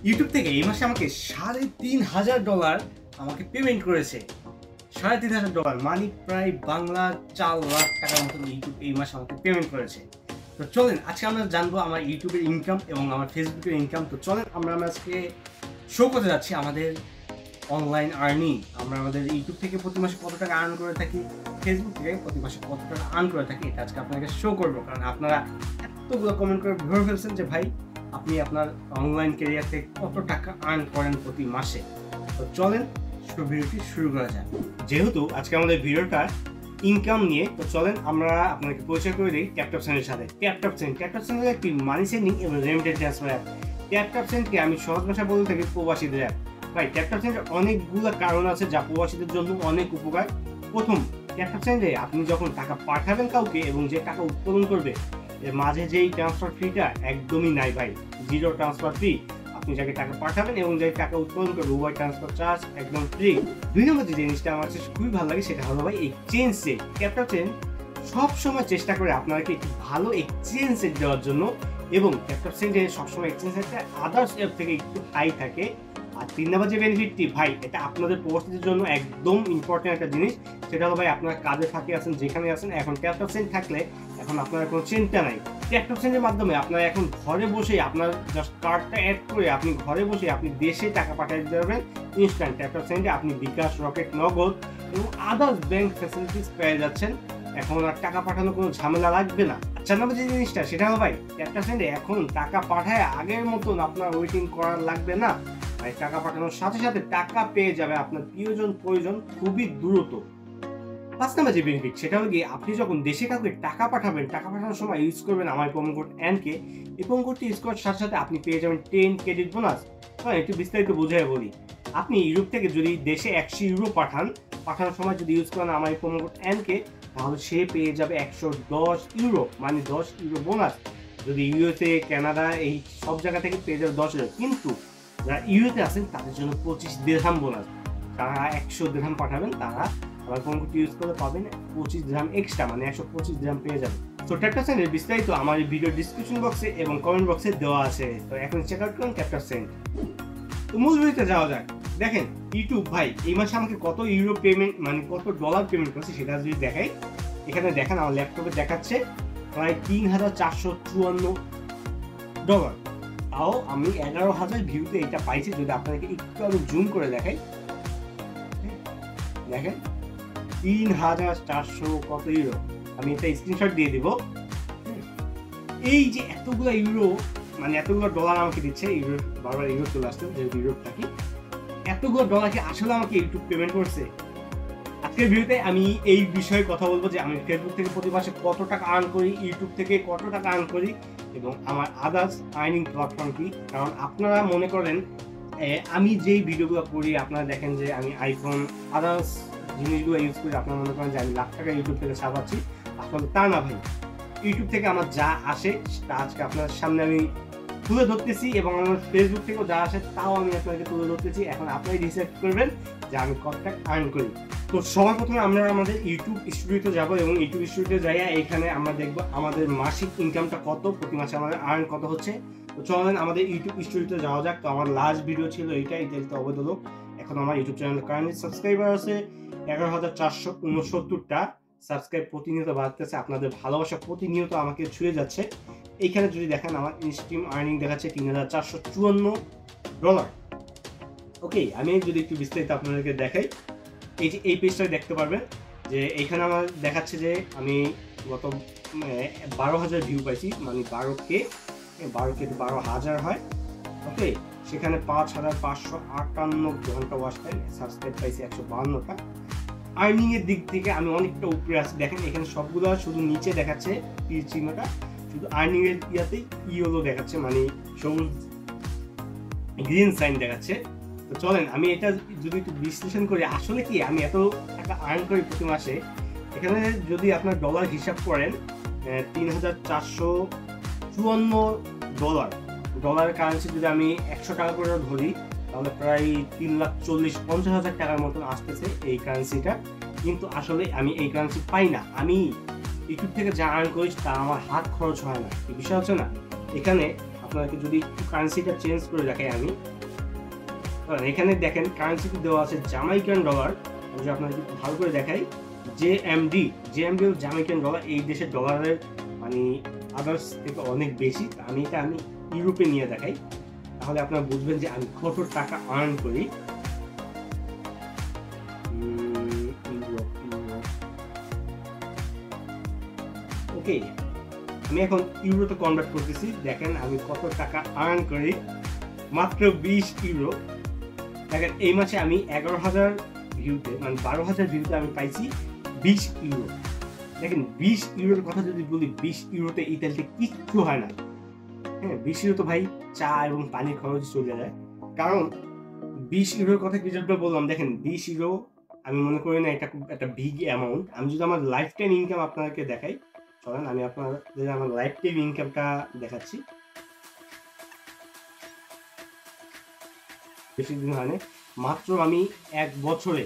YouTube থেকে এই মাসে আমাকে $3,500 আমাকে পেমেন্ট করেছে। $3,500 মানে প্রায় বাংলা 4 লাখ টাকার মতো ইউটিউব এই মাসে আমাকে পেমেন্ট করেছে। তো চলেন আজকে আমরা জানবো আমার ইউটিউবের ইনকাম এবং আমার ফেসবুকের ইনকাম। তো চলেন আমরা আজকে শো করতে যাচ্ছি আমাদের অনলাইন আর্নিং। আমরা আমাদের ইউটিউব থেকে প্রতি মাসে কত টাকা আর্ন করে থাকি, ফেসবুক থেকে প্রতি মাসে কত টাকা আর্ন করে থাকি, এটা আজকে আপনাকে শো করবো। কারণ আপনারা এতগুলো কমেন্ট করে ভেবে ফেলছেন যে ভাই আপনি আপনার অনলাইন ক্যারিয়ার থেকে কত টাকা আর্ন করেন প্রতি মাসে। তো চলেন ভিডিওটি শুরু করা যাক। যেহেতু আজকে আমাদের ভিডিওটা ইনকাম নিয়ে, তো চলেন আমরা আপনাকে পরিচয় করে দিই ট্যাপটপ সেন্ডের সাথে। ট্যাপটপ সেন্ড একটি মানি সেন্ডিং এবং রেমিটেন্স ট্রান্সফার অ্যাপ। ট্যাপটপ সেন্ডকে আমি সহজ ভাষা বলতে থাকি প্রবাসীদের অ্যাপ। ভাই ট্যাপটপ সেন্ডের অনেকগুলো কারণ আছে যা প্রবাসীদের জন্য অনেক উপকার। প্রথম, ট্যাপটপ সেন্ডে আপনি যখন টাকা পাঠাবেন কাউকে এবং যে টাকা উত্তোলন করবে এর মাঝে যেই ট্রান্সফার ফিটা একদমই নাই ভাই, জিরো ট্রান্সফার ফি। আপনি যাকে টাকা পাঠাবেন এবং যে টাকা উত্তোলন করবে উভয় ট্রান্সফার চার্জ একদম ফ্রি। দুই নম্বর যে জিনিসটা আমার কাছে খুবই ভালো লাগে সেটা হলো ভাই এক্সচেঞ্জ রেট। ট্যাপটপ সেন্ড সবসময় চেষ্টা করে আপনাকে একটি ভালো এক্সচেঞ্জ রেট দেওয়ার জন্য, এবং ট্যাপটপ সেন্ডে সবসময় এক্সচেঞ্জ রেটটা আদার্স অ্যাপ থেকে একটু হাই থাকে। আর 3 নম্বর যে বেনিফিটটি ভাই, এটা আপনাদের প্রবাসীদের জন্য একদম ইম্পর্টেন্ট একটা জিনিস, সেটা হলো ভাই আপনারা কাজে ফাঁকে আছেন, যেখানে আছেন, এখন ট্যাপটপ সেন্ড থাকলে এখন আপনার কোনো চিন্তা নাই। ট্যাপটপ সেন্ডের মাধ্যমে আপনারা এখন ঘরে বসে আপনার জাস্ট কার্ডটা অ্যাড করে আপনি ঘরে বসে আপনি দেশে টাকা পাঠিয়ে দিতে পারবেন ইনস্ট্যান্ট। ট্যাপটপ সেন্ডে আপনি বিকাশ, রকেট, নগদ এবং আদার্স ব্যাংক ফ্যাসিলিটিস পেয়ে যাচ্ছেন। এখন আর টাকা পাঠানোর কোনো ঝামেলা লাগবে না। 4 নম্বর যে জিনিসটা সেটা হলো ভাই ট্যাপটপ সেন্ডে এখন টাকা পাঠায় আগের মতন আপনার ওয়েটিং করার লাগবে না। ভাই টাকা পাঠানোর সাথে সাথে টাকা পেয়ে যাবে আপনার প্রয়োজন খুবই দ্রুত। 5 নম্বর যে বেনিফিট সেটা হলো গিয়ে আপনি যখন দেশে কাউকে টাকা পাঠাবেন, টাকা পাঠানোর সময় ইউজ করবেন আমার প্রোমো কোড এনকে। এই প্রোমো কোডটি ইউজ করার সাথে সাথে আপনি পেয়ে যাবেন 10 ক্রেডিট বোনাস। হ্যাঁ, একটু বিস্তারিত বুঝিয়ে বলি। আপনি ইউরোপ থেকে যদি দেশে 100 ইউরো পাঠানোর সময় যদি ইউজ করেন আমার প্রোমো কোড এনকে, তাহলে সে পেয়ে যাবে 110 ইউরো, মানে 10 ইউরো বোনাস। যদি ইউএসএ, কানাডা এই সব জায়গা থেকে পেয়ে যাবে 10 ইউরো। কিন্তু যারা ইউএসএ আছেন তাদের জন্য 25 দিরহাম বোনাস। তারা 100 দিরহাম পাঠাবেন, তারা আবার কোন কোড ইউজ করে পাবেন 25 দিরহাম এক্সট্রা, মানে 125 দিরহাম পেয়ে যাবেন। তো ট্যাপটপ সেন্ডের বিস্তারিত আমার এই ভিডিও ডিসক্রিপশন বক্সে এবং কমেন্ট বক্সে দেওয়া আছে। তো এখন চেক আউট করুন ট্যাপটপ সেন্ড। তো মূল ভিডিওতে যাওয়া যাক। দেখেন ইউটিউব ভাই এই মাসে আমাকে কত ইউরো পেমেন্ট, মানে কত ডলার পেমেন্ট করেছে সেটা যদি দেখাই, এখানে দেখেন আমার ল্যাপটপে দেখাচ্ছে প্রায় $3,454। তাও আমি 11,000 ভিউতে এটা পাইছি। যদি আপনাকে একটু আমি জুম করে দেখাই, দেখেন 3,400 কত ইউরো। আমি এটা স্ক্রিনশট দিয়ে দিব। এই যে এতগুলো ইউরো, মানে এতগুলো ডলার আমাকে দিচ্ছে, ইউরো বারবার ইউরো চলে আসছে যেহেতু ইউরোপ থাকি, এতগুলো ডলারকে আসলে আমাকে ইউটিউব পেমেন্ট করছে। আজকের ভিডিওতে আমি এই বিষয়ে কথা বলবো যে আমি ফেসবুক থেকে প্রতি মাসে কত টাকা আর্ন করি, ইউটিউব থেকে কত টাকা আর্ন করি এবং আমার আদার্স আর্নিং প্ল্যাটফর্ম কি। কারণ আপনারা মনে করেন আমি যেই ভিডিওগুলো করি, আপনারা দেখেন যে আমি আইফোন আদার্স জিনিসগুলো ইউজ করি, আপনারা মনে করেন যে আমি লাখ টাকা ইউটিউব থেকে ছাপাচ্ছি। আসলে তা না ভাই, ইউটিউব থেকে আমার যা আসে তা আজকে আপনার সামনে আমি তুলে ধরতেছি, এবং আমার ফেসবুক থেকেও যা আসে তাও আমি আপনাকে তুলে ধরতেছি। এখন আপনারাই ডিসাইড করবেন যে আমি কত টাকা আর্ন করি। তো সবার প্রথমে আমরা আমাদের ইউটিউব স্টুডিওতে যাব এবং ইউটিউব স্টুডিওতে যাইয়া এখানে আমরা দেখব আমাদের মাসিক ইনকামটা কত, প্রতি মাসে আমাদের আর্ন কত হচ্ছে। তো চলেন আমাদের ইউটিউব স্টুডিওতে যাওয়া যাক। তো আমার লাস্ট ভিডিও ছিল এইটাই, তো অবৈধ লোক। এখন আমার ইউটিউব চ্যানেলে কারেন্টলি সাবস্ক্রাইবার আছে 11,469টা। সাবস্ক্রাইব প্রতিনিয়ত বাড়তেছে, আপনাদের ভালোবাসা প্রতিনিয়ত আমাকে ছুঁয়ে যাচ্ছে। এইখানে যদি দেখেন আমার ইনস্ট্রিম আর্নিং দেখাচ্ছে $3,454। ওকে, আমি যদি একটু বিস্তারিত আপনাদেরকে দেখাই, এই যে এই পেজটা দেখতে পারবেন যে এইখানে আমার দেখাচ্ছে যে আমি গত 12,000 ভিউ পাইছি, মানে 12K 12,000 হয়। ওকে, সেখানে 5,558 ঘন্টা ওয়াচ টাইম, সাবস্ক্রাইব পাইছি 152টা। আর্নিং এর দিক থেকে আমি অনেকটা উপরে আছি। দেখেন এখানে সবগুলো শুধু নিচে দেখাচ্ছে তীর চিহ্নটা, শুধু আর্নিং এর ইয়াতেই ইয়েলো দেখাচ্ছে, মানে সবুজ গ্রিন সাইন দেখাচ্ছে। তো চলেন আমি এটা যদি একটু বিশ্লেষণ করি, আসলে কি আমি এত টাকা আর্ন করি প্রতি মাসে। এখানে যদি আপনার ডলার হিসাব করেন, $3,454 ডলারের কারেন্সি যদি আমি 100 টাকা করে ধরি, তাহলে প্রায় 3,40,50,000 টাকার মতন আসতেছে এই কারেন্সিটা। কিন্তু আসলে আমি এই কারেন্সি পাই না, আমি ইউটিউব থেকে যা আর্ন করি তা আমার হাত খরচ হয় না। এই বিষয় হচ্ছে না, এখানে আপনাকে যদি একটু কারেন্সিটা চেঞ্জ করে দেখাই আমি, এখানে দেখেন কারেন্সিতে দেওয়া আছে জামাইকান ডলার। আমি যদি আপনাকে একটু ভালো করে দেখাই, জেএমডি হল জামাইকান ডলার। এই দেশের ডলারের মানে আদার্স থেকে অনেক বেশি। আমি ইউরোপে নিয়ে দেখাই, তাহলে আপনারা বুঝবেন যে আমি কত টাকা আর্ন করি। ওকে, আমি এখন ইউরোতে কনভার্ট করতেছি। দেখেন আমি কত টাকা আর্ন করি, মাত্র 20 ইউরো। দেখেন এই মাসে আমি 11,000 ভিউতে মানে 12,000 ভিউতে আমি পাইছি 20 ইউরো। দেখেন 20 ইউরোর কথা যদি বলি, 20 ইউরোতে ইতালিতে কিচ্ছু হয় না। হ্যাঁ, 20 ইউরো তো ভাই চা এবং পানির খরচ চলে যায়। কারণ 20 ইউরোর কথা কি জন্য বললাম, দেখেন 20 ইউরো আমি মনে করি না এটা খুব একটা বিগ অ্যামাউন্ট। আমি যদি আমার লাইফ টাইম ইনকাম আপনাদেরকে দেখাই, চলেন আমি আপনাদের আমার লাইফ টাইম ইনকামটা দেখাচ্ছি। বেশি দিন হয় না, মাত্র আমি এক বছরে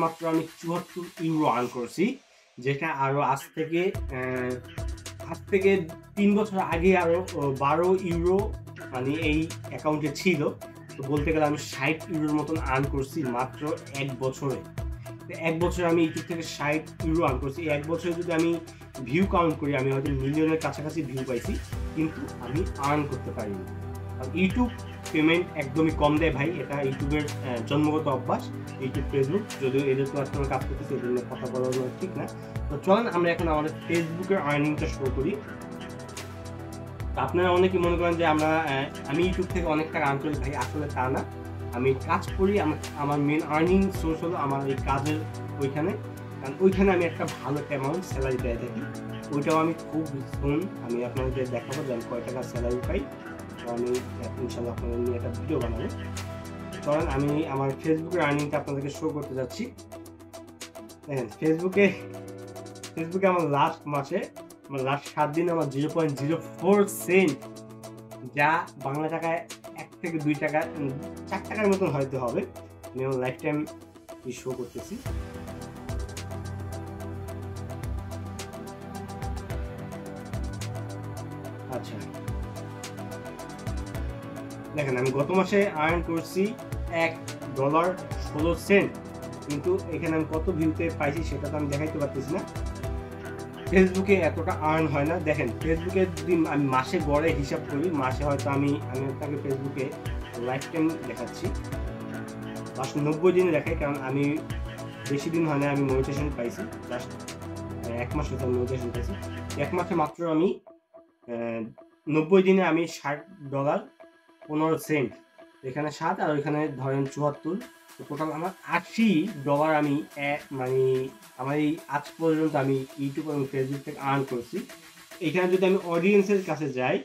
মাত্র আমি 74 ইউরো আর্ন করছি, যেটা আরো আজ থেকে 3 বছর আগে আরো 12 ইউরো মানে এই অ্যাকাউন্টে ছিল। তো বলতে গেলে আমি 60 ইউরোর মতন আর্ন করছি মাত্র এক বছরে। এক বছরে আমি ইউটিউব থেকে 60 ইউরো আর্ন করছি। এক বছরে যদি আমি ভিউ কাউন্ট করি, আমি হয়তো মিলিয়নের কাছাকাছি ভিউ পাইছি, কিন্তু আমি আর্ন করতে পারিনি। ইউটিউব পেমেন্ট একদমই কম দেয় ভাই, এটা ইউটিউবের জন্মগত অভ্যাস। ইউটিউব, ফেসবুক যদিও এদের প্ল্যাটফর্মে কাজ করতেছে, এদের নিয়ে কথা বলা ঠিক না। তো চলেন আমরা এখন আমাদের ফেসবুকের আর্নিংটা শো করি। আপনারা অনেকে মনে করেন যে আমি ইউটিউব থেকে অনেক টাকা আর্ন করি, ভাই আসলে তা না। আমি কাজ করি, আমার মেন আর্নিং সোর্স হলো আমার এই কাজের ওইখানে, কারণ ওইখানে আমি একটা ভালো একটা অ্যামাউন্ট স্যালারি পেয়ে থাকি। ওইটাও আমি খুব সুন আমি আপনাদের দেখাবো যে আমি কয় টাকা স্যালারি পাই। আমি ইনশাল্লাহ আপনাদের নিয়ে একটা ভিডিও বানাবো। কারণ আমি আমার ফেসবুকের আর্নিংটা আপনাদেরকে শো করতে যাচ্ছি। দেখেন ফেসবুকে আমার লাস্ট 7 দিনে আমার 0.04 সেন্ট, যা বাংলা টাকায় 1 থেকে 2 টাকা 4 টাকার মতন হয়তো হবে। আমি আমার লাইফ টাইম শো করতেছি। আচ্ছা, দেখেন আমি গত মাসে আর্ন করছি $1.16, কিন্তু এখানে আমি কত ভিউতে পাইছি সেটা তো আমি দেখাইতে পারতেছি না। ফেসবুকে এতটা আর্ন হয় না। দেখেন ফেসবুকে যদি আমি মাসে গড়ে হিসাব করি, মাসে হয়তো আমি আপনাকে ফেসবুকে লাইফ টাইম দেখাচ্ছি, লাস্ট 90 দিনে দেখাই, কারণ আমি বেশি দিন হয় না আমি মনিটাইজেশন পাইছি, জাস্ট 1 মাস হয়তো আমি মনিটাইজেশন পাইছি। 1 মাসে মাত্র আমি 90 দিনে আমি $60.15, এখানে 7 আর ওইখানে ধরেন 74, টোটাল আমার $80 আমি মানে আমার এই আজ পর্যন্ত আমি ইউটিউব এবং ফেসবুক থেকে আর্ন করছি। এখানে যদি আমি অডিয়েন্সের কাছে যাই,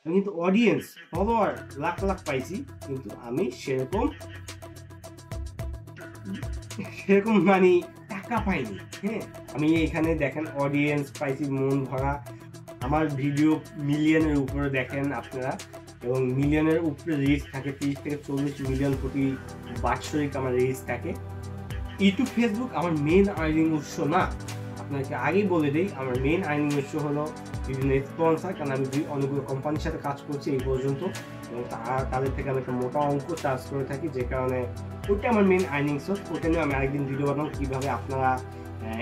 আমি কিন্তু অডিয়েন্স ফলোয়ার লাখ লাখ পাইছি, কিন্তু আমি সেরকম মানে টাকা পাইনি। হ্যাঁ, আমি এখানে দেখেন অডিয়েন্স পাইছি মন ভরা, আমার ভিডিও মিলিয়নের উপরে দেখেন আপনারা, এবং মিলিয়নের উপরে রিচ থাকে, 30 থেকে 40 মিলিয়ন প্রতি বাৎসরিক আমার রিচ থাকে। ইউটিউব, ফেসবুক আমার মেন আর্নিং উৎস না। আপনাকে আগেই বলে দিই, আমার মেন আর্নিং উৎস হলো বিভিন্ন স্পন্সর, কারণ আমি অনেকগুলো কোম্পানির সাথে কাজ করছি এই পর্যন্ত, এবং তাদের থেকে আমি একটা মোটা অঙ্ক চার্জ করে থাকি, যে কারণে ওইটা আমার মেন আর্নিং সোর্স। ওটা নিয়ে আমি আরেকদিন ভিডিও বানাবো কীভাবে আপনারা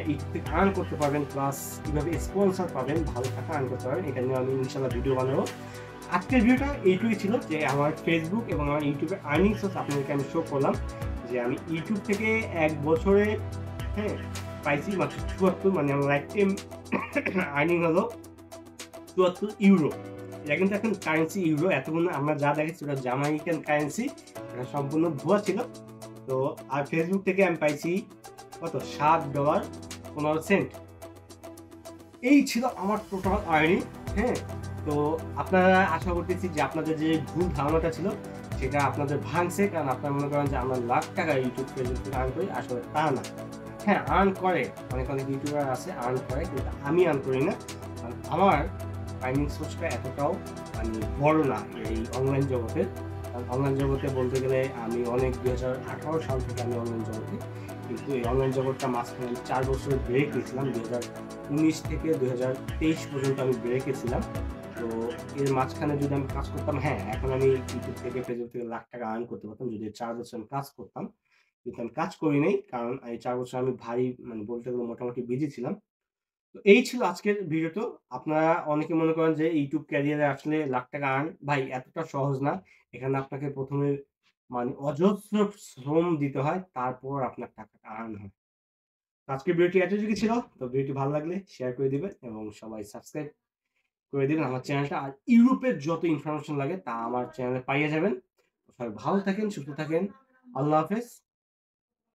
ইউটিউব থেকে আর্ন করতে পারবেন, প্লাস কীভাবে স্পন্সর পাবেন, ভালো টাকা আর্ন করতে পারবেন, এটা নিয়ে আমি ইনশাল্লাহ ভিডিও বানাবো। আজকের ভিডিওটা এইটুকুই ছিল, যে আমার ফেসবুক এবং আমার ইউটিউবের আর্নিং সোর্স আপনাদেরকে আমি শো করলাম, যে আমি ইউটিউব থেকে এক বছরে পাইছি মাত্র 74, মানে আমার লাইফ টাইম আর্নিং হলো 74 ইউরো। এটা কিন্তু এখন কারেন্সি ইউরো, এতক্ষণ আমরা যা দেখেছি ওটা জামাইকান কারেন্সি, এটা সম্পূর্ণ ভুয়া ছিল। তো আর ফেসবুক থেকে আমি পাইছি কত $7.15। এই ছিল আমার টোটাল আর্নিং। তো আপনারা আশা করতেছি যে আপনাদের যে ভুল ধারণাটা ছিল সেটা আপনাদের ভাঙছে, কারণ আপনারা মনে করেন যে আমরা লাখ টাকা ইউটিউব ফেসবুক থেকে আর্ন করি, আসলে তা না। আর্ন করে অনেক ইউটিউবার আছে, আর্ন করে, কিন্তু আমি আর্ন করি না। আমার আর্নিং সোর্সটা এতটাও মানে বড় না এই অনলাইন জগতের। কারণ অনলাইন জগতে বলতে গেলে আমি অনেক 2018 সাল থেকে আমি অনলাইন জগতে, কিন্তু এই অনলাইন জগৎটা মাঝখানে 4 বছর ব্রেক নিয়েছিলাম। 2019 থেকে 2023 পর্যন্ত আমি ব্রেকে ছিলাম। তো এর মাঝখানে যদি আমি কাজ করতাম, হ্যাঁ, এখন আমি ইউটিউব থেকে, ফেসবুক থেকে লাখ টাকা আর্ন করতে পারতাম যদি ৪ বছর আমি কাজ করতাম। কিন্তু আমি কাজ করি নাই। কারণ এই ৪ বছর আমি ভারী মানে বলতে গেলে মোটামুটি বিজি ছিলাম। তো এই ছিল আজকের ভিডিওটা। আপনারা অনেকে মনে করেন যে ইউটিউব ক্যারিয়ারে আসলে লাখ টাকা আর্ন, ভাই এতটা সহজ না। এখানে আপনাকে ১ম এ মানে অজস্র শ্রম দিতে হয়। তারপর আপনার টাকাটা আর্ন হয়। তো আজকের ভিডিওটি এতটুকু ছিল। তো ভিডিওটি ভালো লাগলে শেয়ার করে দিবেন এবং সবাই সাবস্ক্রাইব করে দিবেন আমার চ্যানেলটা। আর ইউরোপের যত ইনফরমেশন লাগে তা আমার চ্যানেলে পাইয়ে যাবেন। সবাই ভালো থাকেন, সুস্থ থাকেন। আল্লাহ হাফেজ।